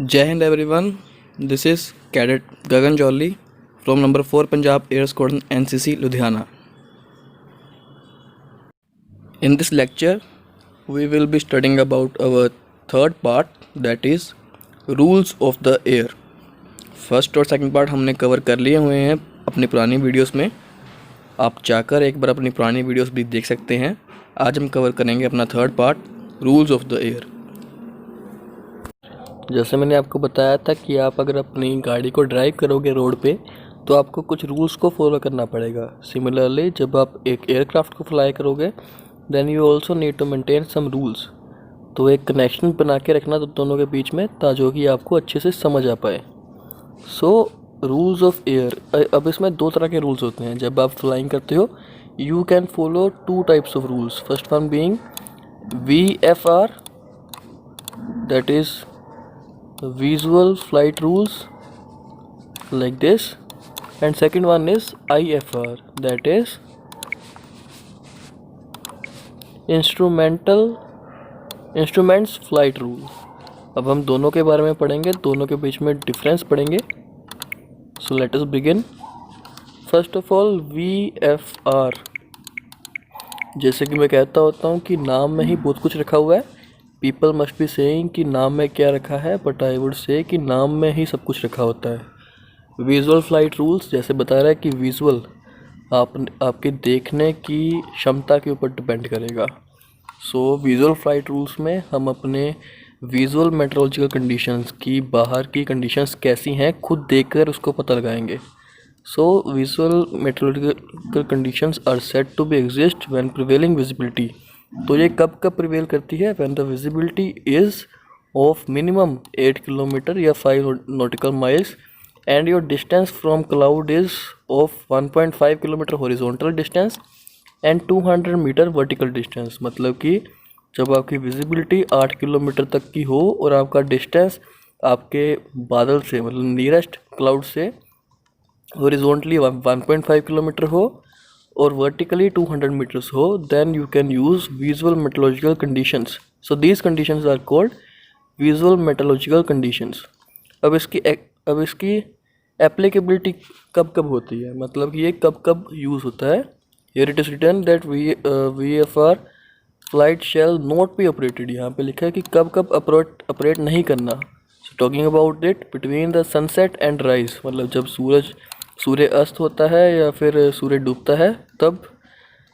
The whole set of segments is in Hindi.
Jai Hind everyone, this is Cadet Gagan Jolly from number 4 Punjab Air Squadron NCC Ludhiana. In this lecture, we will be studying about our third part, that is rules of the air. First और सेकंड पार्ट हमने कवर कर लिए हुए हैं अपनी पुरानी वीडियोस में। आप चाहकर एक बार अपनी पुरानी वीडियोस भी देख सकते हैं। आज हम कवर करेंगे अपना third part, rules of the air. जैसे मैंने आपको बताया था कि आप अगर अपनी गाड़ी को ड्राइव करोगे रोड पे तो आपको कुछ रूल्स को फॉलो करना पड़ेगा। सिमिलरली जब आप एक एयरक्राफ्ट को फ्लाई करोगे then you also need to maintain some rules. तो एक कनेक्शन बना के रखना दोनों के बीच में ताकि कि आपको अच्छे से समझ आ पाए। सो रूल्स ऑफ एयर, अब इसमें दो तरह के रूल्स होते हैं। जब आप फ्लाइंग करते हो you can follow two types of rules. First one being VFR, that is visual flight rules like this, and second one is IFR, that is instruments flight rule। अब हम दोनों के बारे में पढ़ेंगे, दोनों के बीच में डिफरेंस पढ़ेंगे। सो let us begin. First of all VFR, जैसे कि मैं कहता होता हूँ कि नाम में ही बहुत कुछ रखा हुआ है। पीपल मस्ट बी सेइंग कि नाम में क्या रखा है, बट आई वुड से कि नाम में ही सब कुछ रखा होता है। विजुअल फ्लाइट रूल्स जैसे बता रहा है कि विजुअल आपके देखने की क्षमता के ऊपर डिपेंड करेगा। सो विजुअल फ्लाइट रूल्स में हम अपने विजुअल मेट्रोलॉजिकल कंडीशंस की, बाहर की कंडीशंस कैसी हैं खुद देखकर उसको पता लगाएंगे। So visual meteorological conditions are said to be exist when prevailing visibility. तो ये कब प्रिवेल करती है? When the visibility is of minimum 8 kilometre या 5 nautical miles and your distance from cloud is of 1.5 kilometre horizontal distance and 200 metre vertical distance. मतलब कि जब आपकी विजिबिलिटी 8 किलोमीटर तक की हो और आपका डिस्टेंस आपके बादल से, मतलब नियरेस्ट क्लाउड से हॉरिजॉन्टली 1.5 किलोमीटर हो और वर्टिकली 200 मीटर्स हो, then you can use visual meteorological conditions. So these conditions are called visual meteorological conditions. अब इसकी एप्लीकेबिलिटी कब होती है, मतलब कि ये कब यूज़ होता है। Here it is written that VFR flight shall not be operated। यहाँ पे लिखा है कि कब ऑपरेट नहीं करना। So talking about it between the sunset and rise, मतलब जब सूर्य अस्त होता है या फिर सूर्य डूबता है तब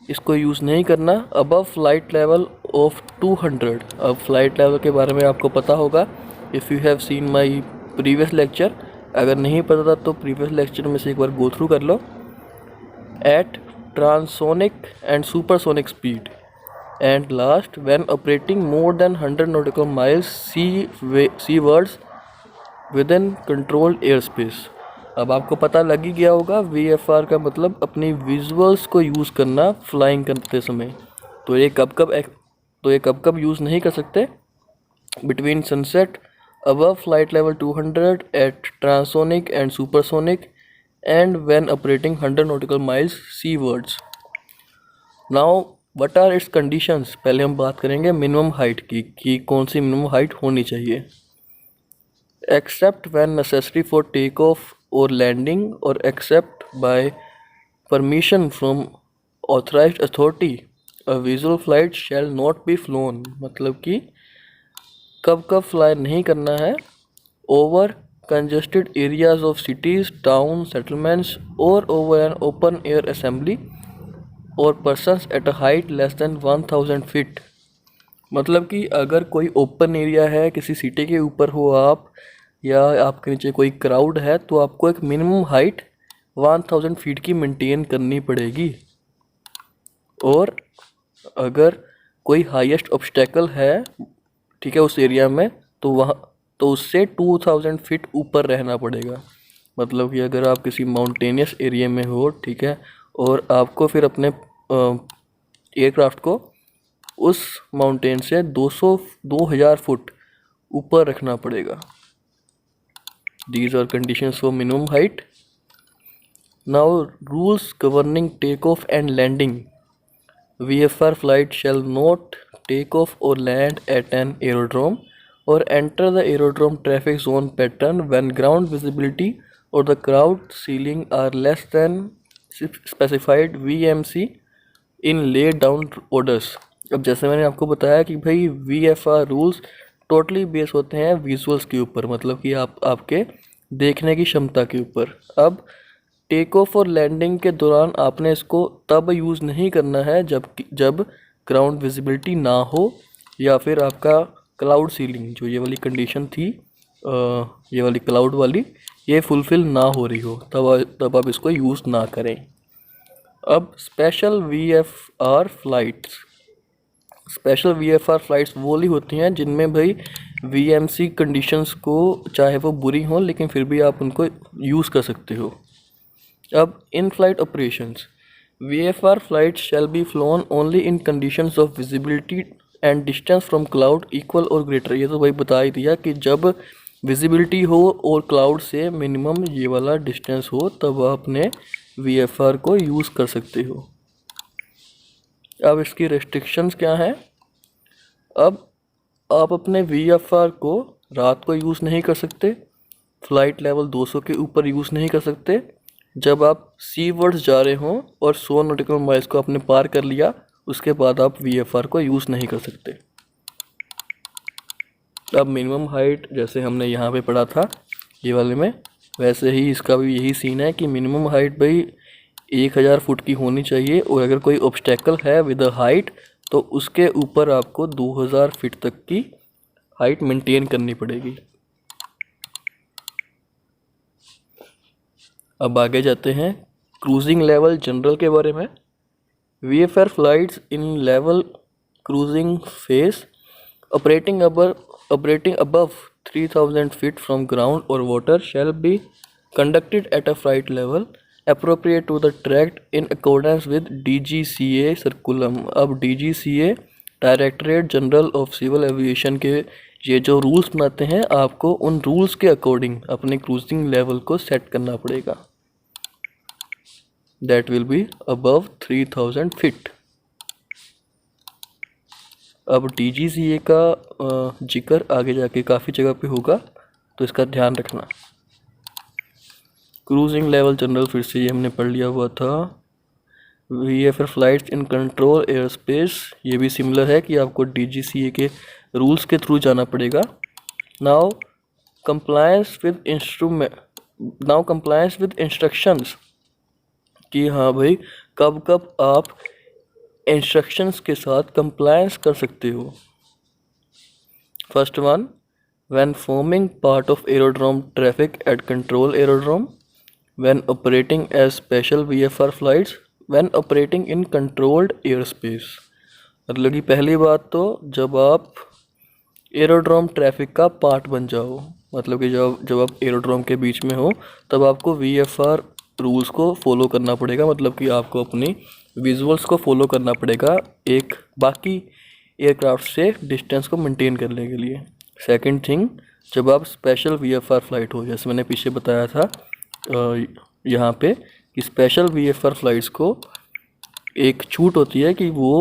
इसको यूज़ नहीं करना। Above flight level of 200। अब फ्लाइट लेवल के बारे में आपको पता होगा if you have seen my previous lecture. अगर नहीं पता था तो प्रीवियस लेक्चर में से एक बार गो थ्रू कर लो। At transonic and supersonic speed and last when operating more than 100 nautical miles seawards within controlled air space. अब आपको पता लग ही गया होगा VFR का मतलब अपनी विजुअल्स को यूज़ करना फ्लाइंग करते समय। तो ये कब यूज़ नहीं कर सकते? Between sunset, above flight level 200, at transonic and supersonic and when operating 100 nautical miles seawards. Now what are its conditions. पहले हम बात करेंगे मिनिमम हाइट की कि कौन सी मिनिमम हाइट होनी चाहिए। Except when necessary for take off or landing or except by permission from authorized authority a visual flight shall not be flown। मतलब कि कब फ्लाई नहीं करना है over congested areas of cities, towns, settlements or over an open air assembly or persons at a height less than 1000 feet। मतलब कि अगर कोई ओपन एरिया है, किसी सिटी के ऊपर हो आप या आपके नीचे कोई क्राउड है, तो आपको एक मिनिमम हाइट 1000 फीट की मेंटेन करनी पड़ेगी। और अगर कोई हाईएस्ट ऑब्स्टेकल है, ठीक है, उस एरिया में, तो उससे 2000 फीट ऊपर रहना पड़ेगा। मतलब कि अगर आप किसी माउंटेनियस एरिया में हो, ठीक है, और आपको फिर अपने एयरक्राफ्ट को उस माउंटेन से 2000 फुट ऊपर रखना पड़ेगा। These are conditions for minimum height. Now rules governing takeoff and landing. VFR flight shall not take off or land at an aerodrome or enter the aerodrome traffic zone pattern when ground visibility or the cloud ceiling are less than specified VMC in laid down orders। अब जैसे मैंने आपको बताया कि भाई VFR रूल्स टोटली बेस होते हैं विजुअल्स के ऊपर, मतलब कि आपके देखने की क्षमता के ऊपर। अब टेक ऑफ और लैंडिंग के दौरान आपने इसको तब यूज़ नहीं करना है जब ग्राउंड विजिबिलिटी ना हो या फिर आपका क्लाउड सीलिंग, जो ये वाली कंडीशन थी ये वाली क्लाउड वाली, ये फुलफ़िल ना हो रही हो, तब आप इसको यूज़ ना करें। अब special VFR flights, special VFR flights वो ही होती हैं जिनमें भाई VMC कंडीशंस को चाहे वो बुरी हों लेकिन फिर भी आप उनको यूज़ कर सकते हो। अब in flight operations, VFR flight shall be phloem only in conditions of visibility and distance from cloud equal और ग्रेटर। ये तो भाई बता ही दिया कि जब विजिबिलिटी हो और क्लाउड से मिनिमम ये वाला डिस्टेंस हो तब आप अपने VFR को यूज़ कर सकते हो। अब इसकी रेस्ट्रिक्शंस क्या हैं? अब आप अपने VFR को रात को यूज़ नहीं कर सकते, फ़्लाइट लेवल 200 के ऊपर यूज़ नहीं कर सकते, जब आप सी वर्ड्स जा रहे हों और 100 नॉटिकल माइल्स को आपने पार कर लिया उसके बाद आप VFR को यूज़ नहीं कर सकते। अब मिनिमम हाइट जैसे हमने यहाँ पे पढ़ा था ये वाले में, वैसे ही इसका भी यही सीन है कि मिनिमम हाइट भाई 1000 फुट की होनी चाहिए और अगर कोई ऑब्स्टेकल है विद अ हाइट तो उसके ऊपर आपको 2000 फीट तक की हाइट मेंटेन करनी पड़ेगी। अब आगे जाते हैं क्रूजिंग लेवल जनरल के बारे में। VFR flights in level cruising phase operating above 3000 feet from ground or water shall be conducted at a flight level appropriate to the track in accordance with DGCA circulum। अब DGCA directorate general of civil aviation के ये जो रूल्स बनाते हैं आपको उन रूल्स के अकॉर्डिंग अपने क्रूजिंग लेवल को सेट करना पड़ेगा। That will be above 3000 feet. अब DGCA का जिक्र आगे जाके काफ़ी जगह पे होगा तो इसका ध्यान रखना। क्रूजिंग लेवल जनरल फिर से ये हमने पढ़ लिया हुआ था। VFR flights in control air space, ये भी सिमिलर है कि आपको DGCA के रूल्स के थ्रू जाना पड़ेगा। नाउ कंप्लायंस विद इंस्ट्रक्शंस कि हाँ भाई कब कब आप इंस्ट्रक्शंस के साथ कंप्लायंस कर सकते हो। First one, when forming part of aerodrome traffic at control aerodrome, when operating as special VFR flights, when operating in controlled air space. मतलब कि पहली बात तो जब आप एरोड्रोम ट्रैफिक का पार्ट बन जाओ, मतलब कि जब आप एरोड्रोम के बीच में हो तब आपको VFR रूल्स को फॉलो करना पड़ेगा, मतलब कि आपको अपनी विजुअल्स को फॉलो करना पड़ेगा एक बाकी एयरक्राफ्ट से डिस्टेंस को मेंटेन करने के लिए। सेकंड थिंग, जब आप स्पेशल VFR फ्लाइट हो, जैसे मैंने पीछे बताया था यहाँ पे कि स्पेशल VFR फ्लाइट्स को एक छूट होती है कि वो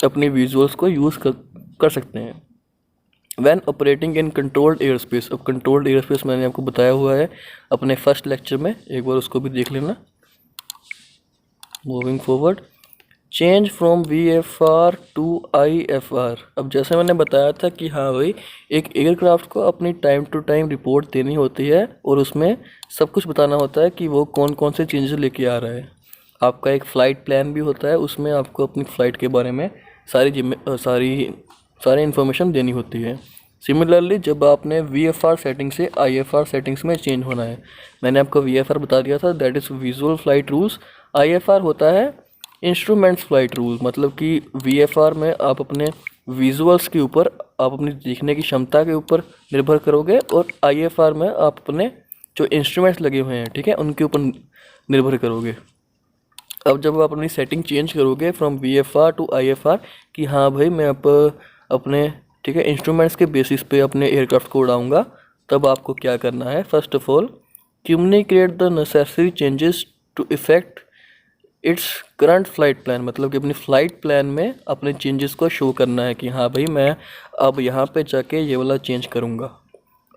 अपनी विजुअल्स को यूज़ कर सकते हैं। When operating in controlled air space, अब कंट्रोल्ड एयर स्पेस मैंने आपको बताया हुआ है अपने फर्स्ट लेक्चर में, एक बार उसको भी देख लेना। Moving forward, change from VFR to IFR। अब जैसे मैंने बताया था कि हाँ भाई एक एयरक्राफ्ट को अपनी टाइम टू टाइम रिपोर्ट देनी होती है और उसमें सब कुछ बताना होता है कि वो कौन कौन से चेंजेस लेके आ रहा है। आपका एक फ़्लाइट प्लान भी होता है, उसमें आपको अपनी फ़्लाइट के बारे में सारी इन्फॉर्मेशन देनी होती है। सिमिलरली जब आपने VFR सेटिंग से IFR सेटिंग्स में चेंज होना है, मैंने आपको VFR बता दिया था, that is visual flight rules. IFR होता है इंस्ट्रूमेंट्स फ्लाइट रूल, मतलब कि VFR में आप अपने विजुअल्स के ऊपर, आप अपनी देखने की क्षमता के ऊपर निर्भर करोगे और IFR में आप अपने जो इंस्ट्रूमेंट्स लगे हुए हैं, ठीक है, उनके ऊपर निर्भर करोगे। अब जब आप अपनी सेटिंग चेंज करोगे फ्रॉम VFR टू IFR कि हाँ भाई मैं अपने ठीक है इंस्ट्रूमेंट्स के बेसिस पे अपने एयरक्राफ्ट को उड़ाऊँगा, तब आपको क्या करना है? First of all communicate the necessary changes to effect its current flight plan, मतलब कि अपनी फ़्लाइट प्लान में अपने चेंजेस को शो करना है कि हाँ भाई मैं अब यहाँ पे जाके ये वाला चेंज करूँगा।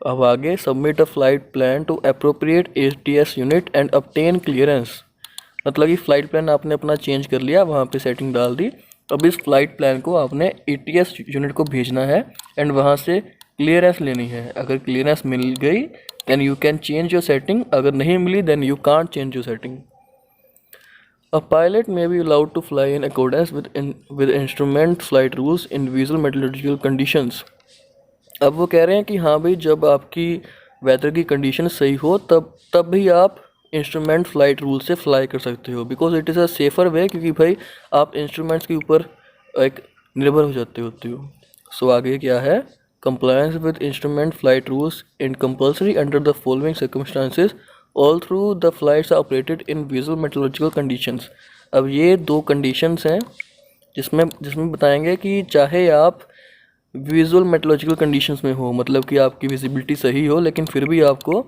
अब आगे submit a flight plan to appropriate ATS unit and obtain clearance, मतलब कि फ़्लाइट प्लान आपने अपना चेंज कर लिया, वहाँ पे सेटिंग डाल दी। अब इस फ्लाइट प्लान को आपने ATS यूनिट को भेजना है एंड वहाँ से क्लियरेंस लेनी है। अगर क्लियरेंस मिल गई then you can change your setting, अगर नहीं मिली then you can't change your setting. A pilot may be allowed to fly in accordance with instrument flight rules in visual meteorological conditions। अब वो कह रहे हैं कि हाँ भाई जब आपकी वेदर की कंडीशन सही हो तब भी आप इंस्ट्रूमेंट फ्लाइट रूल से फ्लाई कर सकते हो, because it is a safer way, क्योंकि भाई आप इंस्ट्रूमेंट्स के ऊपर एक निर्भर हो जाते होते हो। सो आगे क्या है, compliance with instrument flight rules in compulsory under the following circumstances all through the flights are operated in visual meteorological conditions. अब ये दो कंडीशंस हैं जिसमें बताएंगे कि चाहे आप विजुअल मेट्रोलॉजिकल कंडीशंस में हो, मतलब कि आपकी विजिबिलिटी सही हो लेकिन फिर भी आपको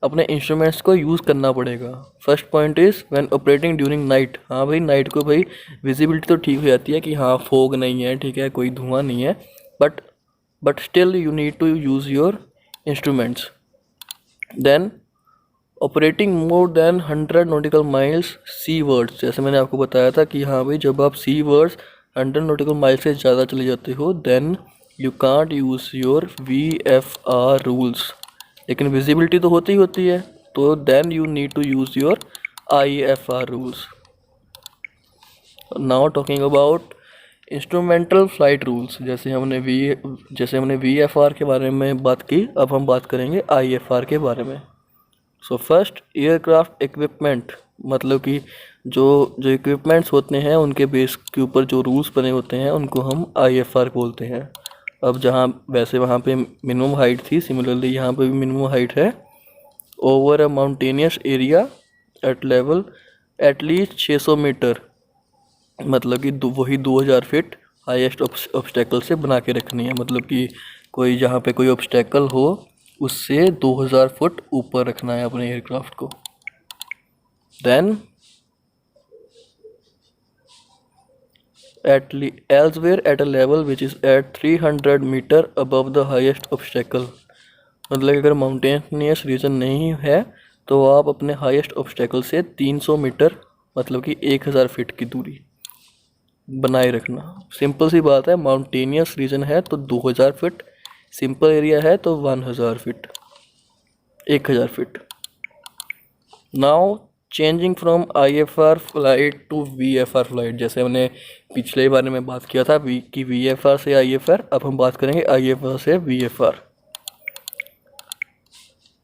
अपने इंस्ट्रूमेंट्स को यूज़ करना पड़ेगा। First point is when operating during night. हाँ भाई नाइट को भाई विजिबिलिटी तो ठीक हो जाती है कि हाँ फॉग नहीं है, ठीक है, कोई धुआं नहीं है, but still you need to use your instruments. Then operating more than 100 nautical miles seawards, जैसे मैंने आपको बताया था कि हाँ भाई जब आप सी वर्ड्स 100 नॉटिकल माइल से ज़्यादा चले जाते हो then you can't use your VFR rules, लेकिन विजिबिलिटी तो होती है, तो then you need to use your IFR rules. Now talking about instrumental flight rules, जैसे हमने VFR के बारे में बात की, अब हम बात करेंगे IFR के बारे में। सो फर्स्ट एयरक्राफ्ट इक्विपमेंट, मतलब कि जो इक्विपमेंट्स होते हैं उनके बेस के ऊपर जो रूल्स बने होते हैं उनको हम IFR बोलते हैं। अब जहाँ वैसे वहाँ पे मिनिमम हाइट थी, सिमिलरली यहाँ पे भी मिनिमम हाइट है। Over a mountainous area at level at least 600 metre, मतलब कि वही 2000 फीट हाईएस्ट ऑब्स्टेकल से बना के रखनी है, मतलब कि कोई जहाँ पे कोई ऑब्स्टेकल हो उससे 2000 फुट ऊपर रखना है अपने एयरक्राफ्ट को। Then elsewhere at a level which is at 300 metre above the highest obstacle, मतलब अगर माउंटेनियस रीजन नहीं है तो आप अपने हाईएस्ट ऑब्स्टेकल से 300 मीटर, मतलब कि 1000 फीट की दूरी बनाए रखना। सिंपल सी बात है, माउंटेनियस रीजन है तो 2000 फीट, सिंपल एरिया है तो 1000 feet, 1000 feet. Now changing from IFR flight to VFR flight, जैसे हमने पिछले बारे में बात किया था कि VFR से IFR, अब हम बात करेंगे IFR से VFR।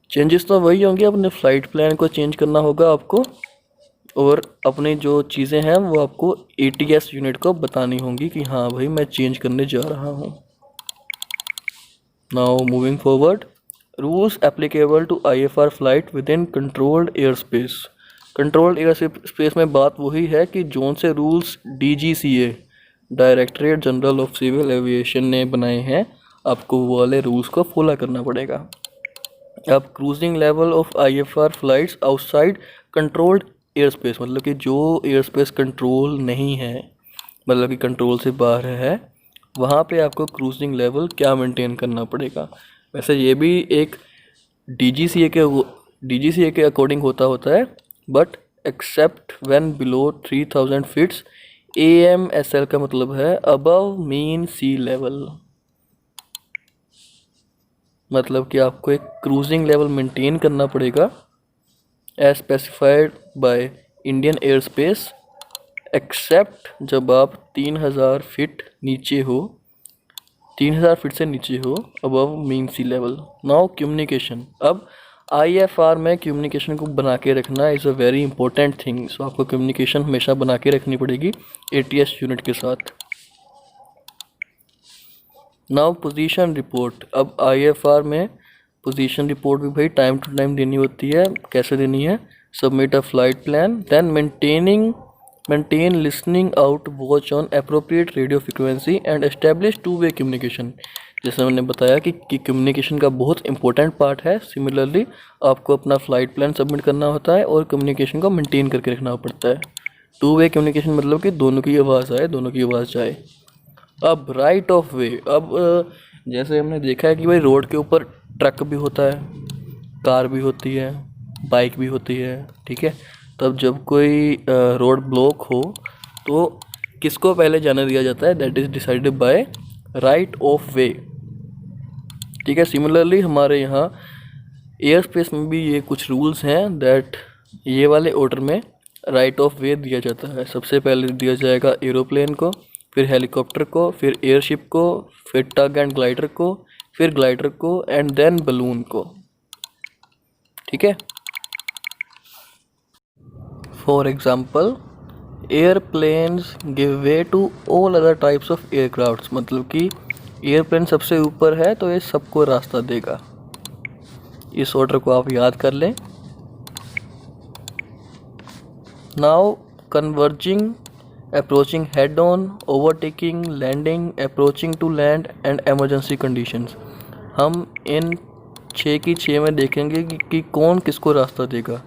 चेंजेस तो वही होंगे, अपने फ़्लाइट प्लान को चेंज करना होगा आपको, और अपनी जो चीज़ें हैं वो आपको ATS यूनिट को बतानी होंगी कि हाँ भाई मैं चेंज करने जा रहा हूँ। Now moving forward, rules applicable to IFR flight within controlled air space. Controlled air space में बात वही है कि जोन से rules DGCA directorate general of civil aviation ने बनाए हैं, आपको वो वाले रूल्स को फॉलो करना पड़ेगा। अब cruising level of IFR flights outside controlled air space, मतलब कि जो एयर स्पेस कंट्रोल नहीं है, मतलब कि कंट्रोल से बाहर है, वहाँ पे आपको क्रूजिंग लेवल क्या मेंटेन करना पड़ेगा। वैसे ये भी एक DGCA के अकॉर्डिंग होता है, but except when below 3000 feets. AMSL का मतलब है अबव मीन सी लेवल, मतलब कि आपको एक क्रूजिंग लेवल मेंटेन करना पड़ेगा as specified by Indian air space, except जब आप 3000 फीट नीचे हो, 3000 फीट से नीचे हो above mean sea level. Now communication, अब IFR में कम्युनिकेशन को बना के रखना is a very important thing. So आपको कम्युनिकेशन हमेशा बना के रखनी पड़ेगी ATS यूनिट के साथ। नाउ पोजीशन रिपोर्ट, अब IFR में पोजीशन रिपोर्ट भी भाई टाइम टू टाइम देनी होती है। कैसे देनी है, submit a flight plan, then maintain listening out watch on appropriate radio frequency and establish two way communication. जैसे मैंने बताया कि कम्युनिकेशन का बहुत इंपॉर्टेंट पार्ट है। सिमिलरली आपको अपना फ़्लाइट प्लान सबमिट करना होता है और कम्युनिकेशन को मेंटेन करके रखना पड़ता है। टू वे कम्युनिकेशन मतलब कि दोनों की आवाज़ आए, दोनों की आवाज़ जाए। अब राइट ऑफ वे, अब जैसे हमने देखा है कि भाई रोड के ऊपर ट्रक भी होता है, कार भी होती है, बाइक भी होती है, ठीक है। तब जब कोई रोड ब्लॉक हो तो किसको पहले जाने दिया जाता है, that is decided by right of वे, ठीक है। सिमिलरली हमारे यहाँ एयर स्पेस में भी ये कुछ रूल्स हैं दैट ये वाले ऑर्डर में राइट ऑफ वे दिया जाता है। सबसे पहले दिया जाएगा एरोप्लेन को, फिर हेलीकॉप्टर को, फिर एयरशिप को, फिर टग एंड ग्लाइडर को, फिर ग्लाइडर को एंड देन बलून को, ठीक है। For example airplanes give way to all other types of aircraft, मतलब कि एयरप्लेन सबसे ऊपर है तो ये सबको रास्ता देगा। इस ऑर्डर को आप याद कर लें। Now converging, approaching head on, overtaking, landing, approaching to land and emergency conditions, हम इन 6 की 6 में देखेंगे कि कौन किसको रास्ता देगा।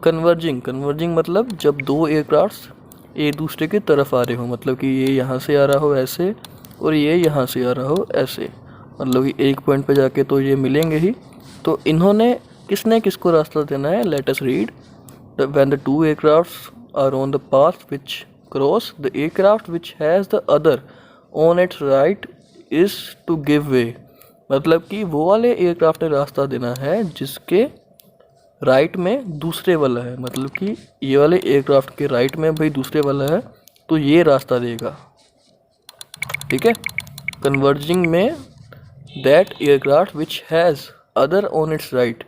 कन्वर्जिंग, कन्वर्जिंग मतलब जब दो एयरक्राफ्ट एक दूसरे की तरफ आ रहे हो, मतलब कि ये यहाँ से आ रहा हो ऐसे और ये यहाँ से आ रहा हो ऐसे, मतलब कि एक पॉइंट पे जाके तो ये मिलेंगे ही। तो इन्होंने किसने किसको रास्ता देना है, let us read. When the two aircrafts are on the path which cross, the aircraft which has the other on its right is to give way, मतलब कि वो वाले एयरक्राफ्ट ने रास्ता देना है जिसके राइट में दूसरे वाला है, मतलब कि ये वाले एयरक्राफ्ट के राइट में भाई दूसरे वाला है तो ये रास्ता देगा, ठीक है। कन्वर्जिंग में that aircraft which has other on its right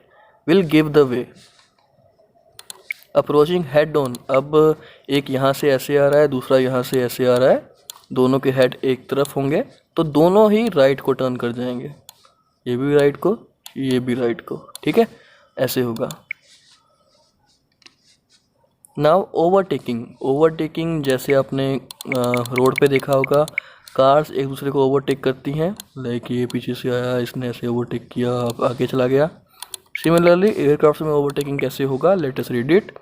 will give the way. Approaching head on, अब एक यहाँ से ऐसे आ रहा है, दूसरा यहाँ से ऐसे आ रहा है, दोनों के हेड एक तरफ होंगे तो दोनों ही राइट को टर्न कर जाएंगे, ये भी राइट को, ये भी राइट को, ठीक है, ऐसे होगा। नाउ ओवरटेकिंग, ओवरटेकिंग जैसे आपने रोड पे देखा होगा, कार्स एक दूसरे को ओवरटेक करती हैं, लाइक ये पीछे से आया, इसने ऐसे ओवरटेक किया, अब आगे चला गया। सिमिलरली एयरक्राफ्ट में ओवरटेकिंग कैसे होगा, let us read it.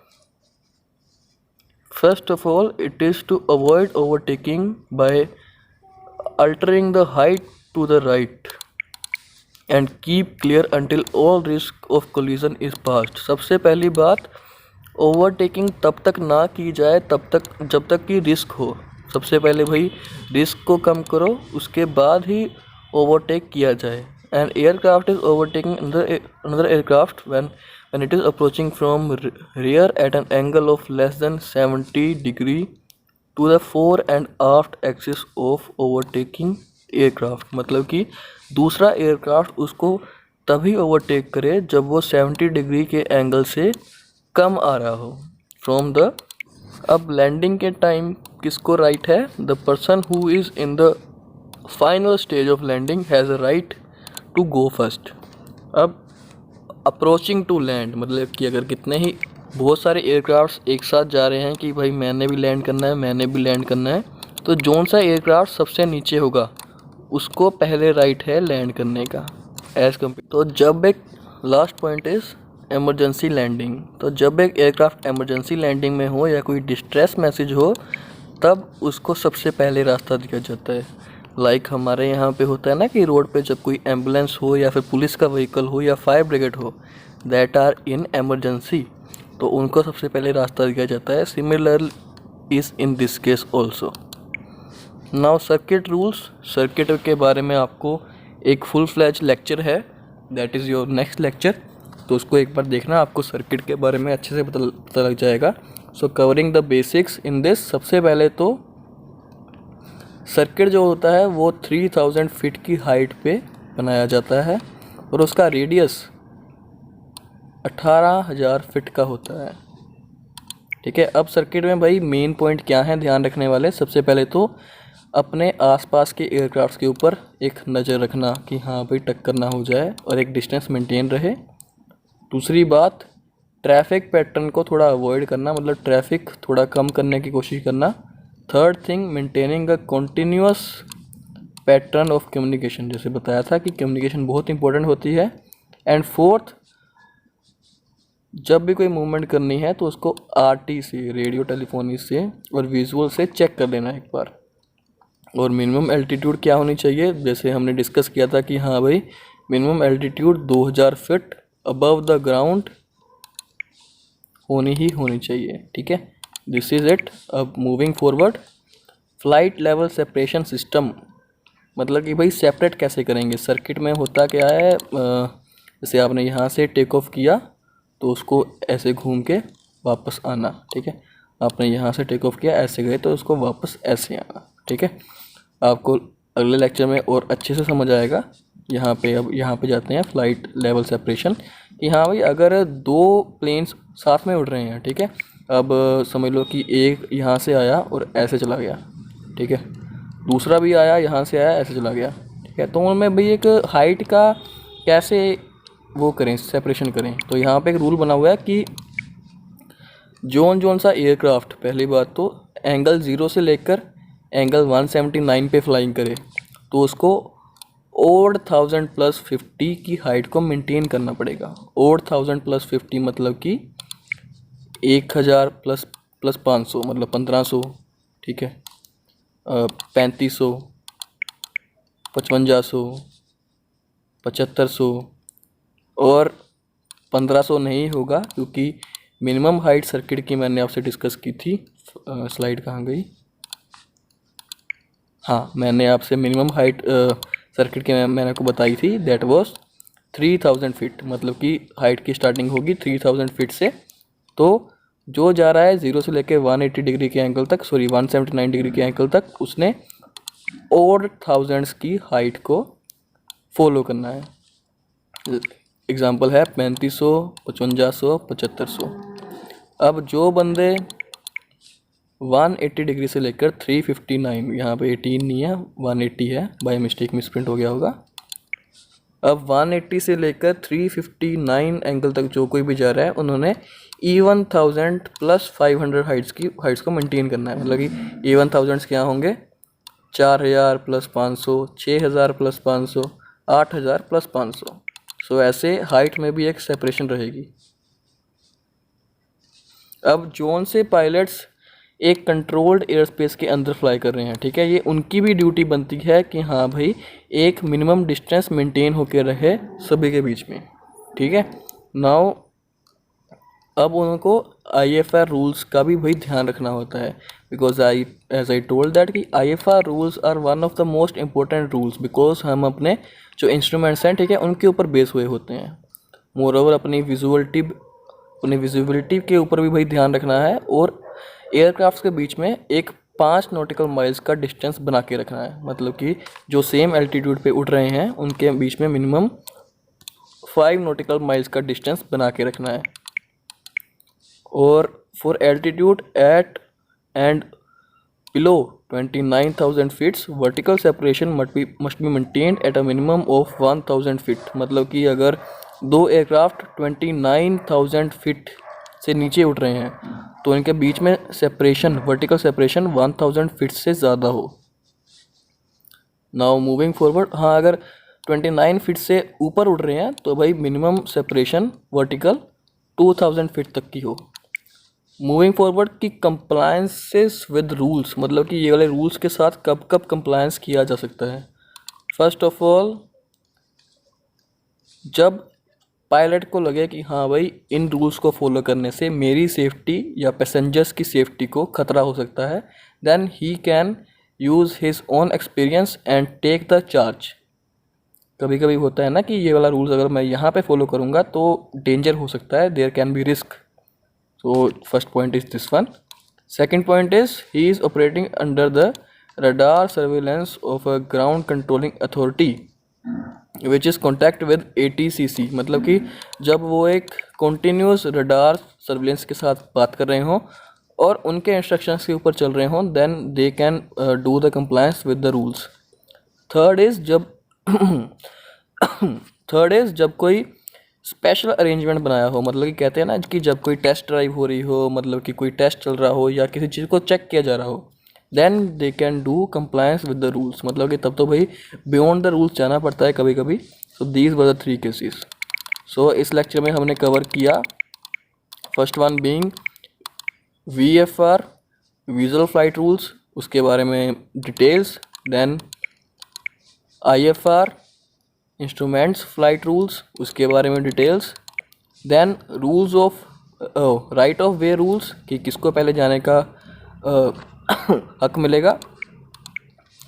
First of all it is to avoid overtaking by altering the height to the right and keep clear until all risk of collision is passed। सबसे पहली बात, ओवरटेकिंग तब तक ना की जाए तब तक जब तक कि रिस्क हो। सबसे पहले भाई रिस्क को कम करो, उसके बाद ही ओवरटेक किया जाए। And aircraft is overtaking another aircraft when it is approaching from rear at an angle of less than 70 degree to the fore and aft axis of overtaking aircraft, मतलब कि दूसरा एयरक्राफ्ट उसको तभी ओवरटेक करे जब वो 70 डिग्री के एंगल से कम आ रहा हो फ्रॉम द। अब लैंडिंग के टाइम किसको राइट है, the person who is in the final stage of landing has a right to go first. अब अप्रोचिंग टू लैंड मतलब कि अगर कितने ही बहुत सारे एयरक्राफ्ट्स एक साथ जा रहे हैं कि भाई मैंने भी लैंड करना है, मैंने भी लैंड करना है, तो जौन सा एयरक्राफ्ट सबसे नीचे होगा उसको पहले राइट है लैंड करने का एज कम्पेयर। तो जब एक last point is emergency landing, तो जब एक एयरक्राफ्ट एमरजेंसी लैंडिंग में हो या कोई डिस्ट्रेस मैसेज हो तब उसको सबसे पहले रास्ता दिया जाता है। लाइक हमारे यहाँ पे होता है ना कि रोड पे जब कोई एम्बुलेंस हो या फिर पुलिस का व्हीकल हो या फायर ब्रिगेड हो दैट आर इन एमरजेंसी, तो उनको सबसे पहले रास्ता दिया जाता है। Similar is in this case also. Now circuit rules, circuit के बारे में आपको एक फुल फ्लैज लेक्चर है, that is your next lecture, तो उसको एक बार देखना, आपको सर्किट के बारे में अच्छे से पता लग जाएगा। So covering the basics in this, सबसे पहले तो सर्किट जो होता है वो 3000 फीट की हाइट पे बनाया जाता है और उसका रेडियस 18,000 फीट का होता है, ठीक है। अब सर्किट में भाई मेन पॉइंट क्या है ध्यान रखने वाले, सबसे पहले तो अपने आसपास के एयरक्राफ्ट के ऊपर एक नज़र रखना कि हाँ भाई टक्कर ना हो जाए और एक डिस्टेंस मेंटेन रहे। दूसरी बात, ट्रैफिक पैटर्न को थोड़ा अवॉइड करना, मतलब ट्रैफिक थोड़ा कम करने की कोशिश करना। Third thing, maintaining a continuous pattern of communication, जैसे बताया था कि कम्युनिकेशन बहुत इंपॉर्टेंट होती है। एंड फोर्थ, जब भी कोई मूवमेंट करनी है तो उसको आरटी से, रेडियो टेलीफोनी से और विजुअल से चेक कर लेना एक बार। और मिनिमम एल्टीट्यूड क्या होनी चाहिए, जैसे हमने डिस्कस किया था कि हाँ भाई minimum altitude 2000 feet above the ground होनी ही होनी चाहिए। ठीक है, दिस इज़ इट। अब moving forward, flight level separation system, मतलब कि भाई सेपरेट कैसे करेंगे। सर्किट में होता क्या है, जैसे आपने यहाँ से टेक ऑफ किया तो उसको ऐसे घूम के वापस आना। ठीक है, आपने यहाँ से टेक ऑफ किया, ऐसे गए तो उसको वापस ऐसे आना। ठीक है, आपको अगले लेक्चर में और अच्छे से समझ आएगा। यहाँ पे अब यहाँ पे जाते हैं फ्लाइट लेवल सेपरेशन, कि हाँ भाई अगर दो प्लेन्स साथ में उड़ रहे हैं, ठीक है, अब समझ लो कि एक यहाँ से आया और ऐसे चला गया, ठीक है, दूसरा भी आया यहाँ से आया ऐसे चला गया, ठीक है, तो उनमें भाई एक हाइट का कैसे वो करें, सेपरेशन करें। तो यहाँ पे एक रूल बना हुआ है कि जोन सा एयरक्राफ्ट, पहली बात तो एंगल 0 से लेकर एंगल 179 पे फ्लाइंग करे तो उसको ओड 1000 प्लस 50 की हाइट को मेंटेन करना पड़ेगा। ओड 1000 प्लस 50 मतलब कि 1000 प्लस 500 मतलब 1500, ठीक है, 3500, 5500, 7500 और 1500 नहीं होगा क्योंकि मिनिमम हाइट सर्किट की मैंने आपसे डिस्कस की थी। स्लाइड कहाँ गई, हाँ मैंने आपसे मिनिमम हाइट सर्किट की मैंने आपको बताई थी, दैट वाज 3000 फीट, मतलब कि हाइट की स्टार्टिंग होगी 3000 फीट से। तो जो जा रहा है 0 से लेकर 180 डिग्री के एंगल तक, सॉरी 179 डिग्री के एंगल तक, उसने ओड थाउजेंड्स की हाइट को फॉलो करना है। एग्जाम्पल है 3500, 5500, 7500। अब जो बंदे 180 डिग्री से लेकर 359, यहाँ पे 18 नहीं है 180 है, बाय मिस्टेक मिसप्रिंट हो गया होगा। अब 180 से लेकर 359 एंगल तक जो कोई भी जा रहा है, उन्होंने E1000 प्लस 500 हाइट्स को मेंटेन करना है। मतलब कि E1000 क्या होंगे, 4000 प्लस 500, 6000 प्लस 500, 8000 प्लस 500। सो ऐसे हाइट में भी एक सेपरेशन रहेगी। अब जोन से पायलट्स एक कंट्रोल्ड एयर स्पेस के अंदर फ्लाई कर रहे हैं, ठीक है, ये उनकी भी ड्यूटी बनती है कि हाँ भाई एक मिनिमम डिस्टेंस मेंटेन होकर रहे सभी के बीच में। ठीक है, नाउ अब उनको IFR रूल्स का भी भाई ध्यान रखना होता है, because as I told that कि IFR rules are one of the most important rules, because हम अपने जो इंस्ट्रूमेंट्स हैं, ठीक है, उनके ऊपर बेस हुए होते हैं। मोर ओवर अपनी विजिबिलिटी के ऊपर भी भाई ध्यान रखना है, और एयरक्राफ्ट के बीच में एक 5 नॉटिकल माइल्स का डिस्टेंस बना के रखना है। मतलब कि जो सेम एल्टीट्यूड पे उड़ रहे हैं उनके बीच में मिनिमम 5 नॉटिकल माइल्स का डिस्टेंस बना के रखना है। और for altitude at and below 29,000 feets vertical separation must be maintained at a minimum of 1000 feet. मतलब कि अगर दो एयरक्राफ्ट 29,000 फीट से नीचे उठ रहे हैं तो इनके बीच में सेपरेशन, वर्टिकल सेपरेशन 1000 फीट से ज़्यादा हो। नाउ मूविंग फॉरवर्ड, हाँ अगर 29 फीट से ऊपर उड़ रहे हैं तो भाई मिनिमम सेपरेशन वर्टिकल 2000 फीट तक की हो। मूविंग फॉरवर्ड की कंप्लायंसेस विद रूल्स, मतलब कि ये वाले रूल्स के साथ कब कब कंप्लायंस किया जा सकता है। फर्स्ट ऑफ ऑल, जब पायलट को लगे कि हाँ भाई इन रूल्स को फॉलो करने से मेरी सेफ्टी या पैसेंजर्स की सेफ्टी को खतरा हो सकता है, then he can use his own experience and take the charge. कभी कभी होता है ना कि ये वाला रूल्स अगर मैं यहाँ पे फॉलो करूँगा तो डेंजर हो सकता है, there can be risk. So first point is this one. Second point is he is operating under the radar surveillance of a ground controlling authority which is contact with ATCC। मतलब कि जब वो एक कॉन्टीन्यूस रडार सर्विलेंस के साथ बात कर रहे हों और उनके इंस्ट्रक्शंस के ऊपर चल रहे हों, then they can do the compliance with the rules. Third is जब कोई स्पेशल अरेंजमेंट बनाया हो, मतलब कि कहते हैं ना कि जब कोई टेस्ट ड्राइव हो रही हो, मतलब कि कोई टेस्ट चल रहा हो या किसी चीज़ को चेक किया जा रहा हो, then they can do compliance with the rules. मतलब कि तब तो भाई बियॉन्ड द रूल्स जाना पड़ता है कभी कभी। So these were the 3 cases. So इस लेक्चर में हमने कवर किया first one being VFR visual flight rules, उसके बारे में details. Then IFR instruments flight rules, उसके बारे में details. Then rules of right of way rules, कि किसको पहले जाने का हक मिलेगा।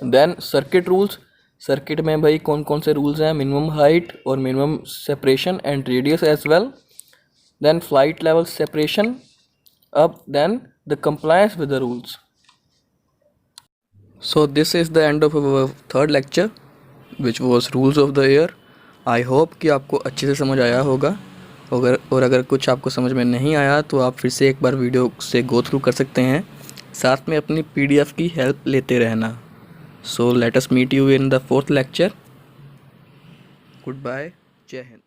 देन सर्किट रूल्स, सर्किट में भाई कौन कौन से रूल्स हैं, मिनिमम हाइट और minimum separation and radius as well. Then flight level separation, अब then the compliance with the rules. So this is the end of our third lecture which was rules of the air. I hope कि आपको अच्छे से समझ आया होगा। अगर कुछ आपको समझ में नहीं आया तो आप फिर से एक बार वीडियो से गो थ्रू कर सकते हैं, साथ में अपनी PDF की हेल्प लेते रहना। So let us meet you in the fourth lecture. Good bye, जय हिंद।